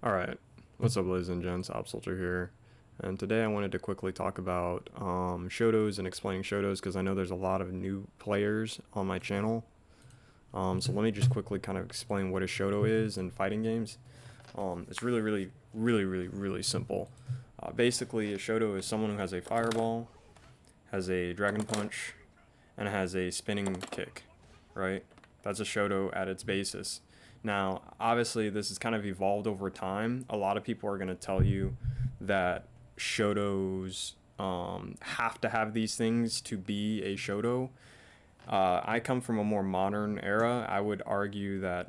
Alright, what's up ladies and gents, Absolter here, and today I wanted to quickly talk about Shotos and explaining Shotos because I know there's a lot of new players on my channel. So let me just quickly kind of explain what a Shoto is in fighting games. It's really simple. Basically, a Shoto is someone who has a fireball, has a dragon punch, and has a spinning kick, right? That's a Shoto at its basis. Now, obviously, this has kind of evolved over time. A lot of people are going to tell you that Shotos have to have these things to be a Shoto. I come from a more modern era. I would argue that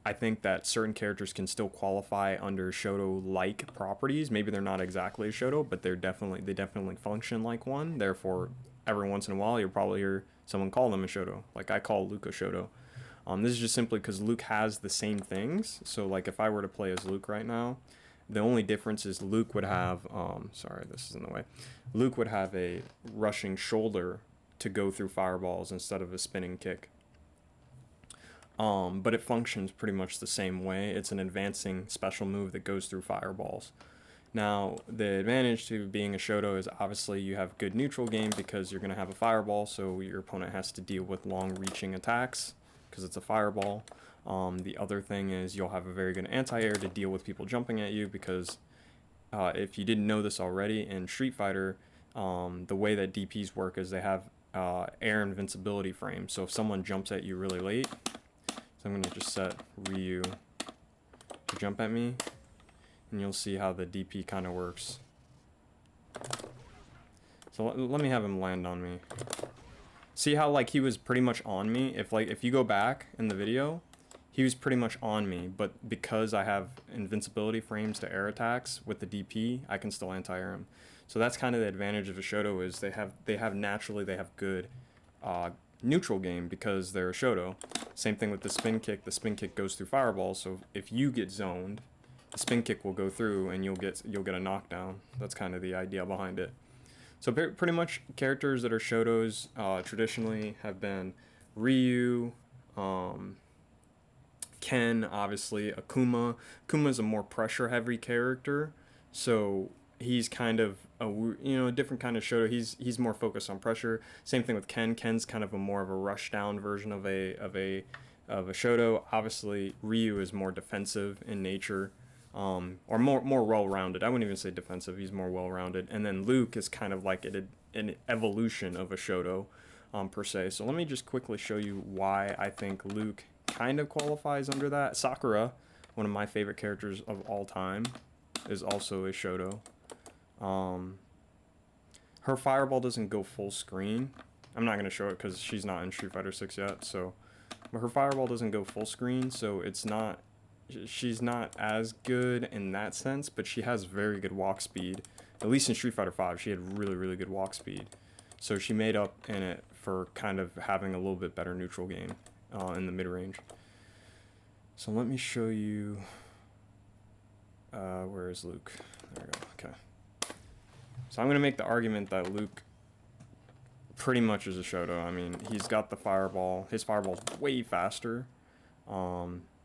I think that certain characters can still qualify under Shoto-like properties. Maybe they're not exactly a Shoto, but they definitely function like one. Therefore, every once in a while, you'll probably hear someone call them a Shoto. Like I call Luke a Shoto. This is just simply because Luke has the same things. So, like, if I were to play as Luke right now, the only difference is Luke would have, sorry, this is in the way. Luke would have a rushing shoulder to go through fireballs instead of a spinning kick. But it functions pretty much the same way. It's an advancing special move that goes through fireballs. Now, the advantage to being a Shoto is obviously you have good neutral game because you're going to have a fireball, so your opponent has to deal with long-reaching attacks because it's a fireball. The other thing is you'll have a very good anti-air to deal with people jumping at you because if you didn't know this already, in Street Fighter, the way that DPs work is they have air invincibility frames. So if someone jumps at you really late, so I'm going to just set Ryu to jump at me, and you'll see how the DP kind of works. So let me have him land on me. See how like he was pretty much on me? If you go back in the video, he was pretty much on me, but because I have invincibility frames to air attacks with the DP, I can still anti-air him. So that's kind of the advantage of a Shoto is they have good neutral game because they're a Shoto. Same thing with the spin kick. The spin kick goes through fireballs, so if you get zoned, the spin kick will go through and you'll get a knockdown. That's kind of the idea behind it. So pretty much characters that are Shotos traditionally have been Ryu, Ken, obviously, Akuma. Akuma's a more pressure-heavy character, so he's kind of a different kind of Shoto. He's more focused on pressure. Same thing with Ken. Ken's kind of a more of a rush-down version of a Shoto. Obviously, Ryu is more defensive in nature. Or more well-rounded. I wouldn't even say defensive. He's more well-rounded. And then Luke is kind of like an evolution of a Shoto, per se. So let me just quickly show you why I think Luke kind of qualifies under that. Sakura, one of my favorite characters of all time, is also a Shoto. Her fireball doesn't go full screen. I'm not going to show it because she's not in Street Fighter 6 yet. So, but her fireball doesn't go full screen, so she's not as good in that sense, but she has very good walk speed. At least in Street Fighter 5, she had really good walk speed. So she made up in it for kind of having a little bit better neutral game in the mid-range. So let me show you... where is Luke? There we go, okay. So I'm going to make the argument that Luke pretty much is a Shoto. I mean, he's got the fireball. His fireball's way faster.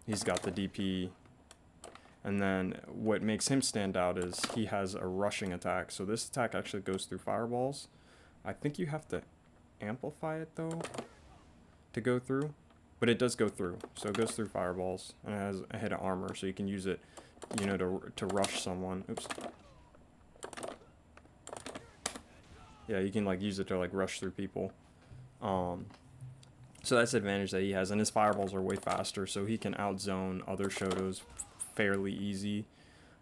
He's got the DP, and then what makes him stand out is he has a rushing attack. So this attack actually goes through fireballs. I think you have to amplify it though to go through, but it does go through. So it goes through fireballs, and it has a hit of armor, so you can use it, to rush someone. Oops. Yeah, you can like use it to like rush through people. So that's the advantage that he has, and his fireballs are way faster, so he can outzone other Shotos fairly easy.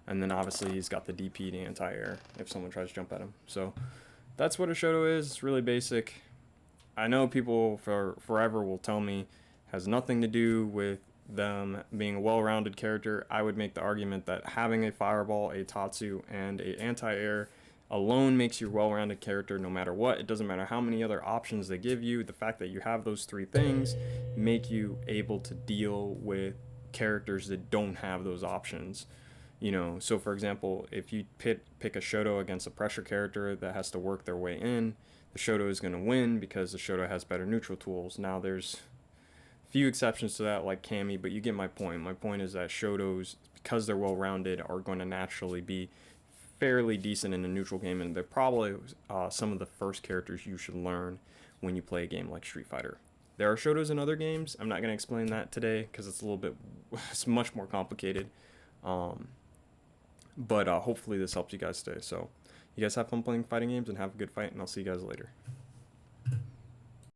And then obviously he's got the DP to anti-air if someone tries to jump at him. So that's what a Shoto is. It's really basic. I know people for forever will tell me has nothing to do with them being a well-rounded character. I would make the argument that having a fireball, a Tatsu, and a anti-air alone makes you a well-rounded character no matter what. It doesn't matter how many other options they give you. The fact that you have those three things make you able to deal with characters that don't have those options. So for example, if you pick a Shoto against a pressure character that has to work their way in, the Shoto is going to win because the Shoto has better neutral tools. Now there's Few exceptions to that, like Kami, but you get my point. My point is that Shotos, because they're well rounded, are going to naturally be fairly decent in a neutral game, and they're probably some of the first characters you should learn when you play a game like Street Fighter. There are Shotos in other games. I'm not going to explain that today because it's a little bit, it's much more complicated. Um, but hopefully this helps you guys today. So, you guys have fun playing fighting games and have a good fight, and I'll see you guys later.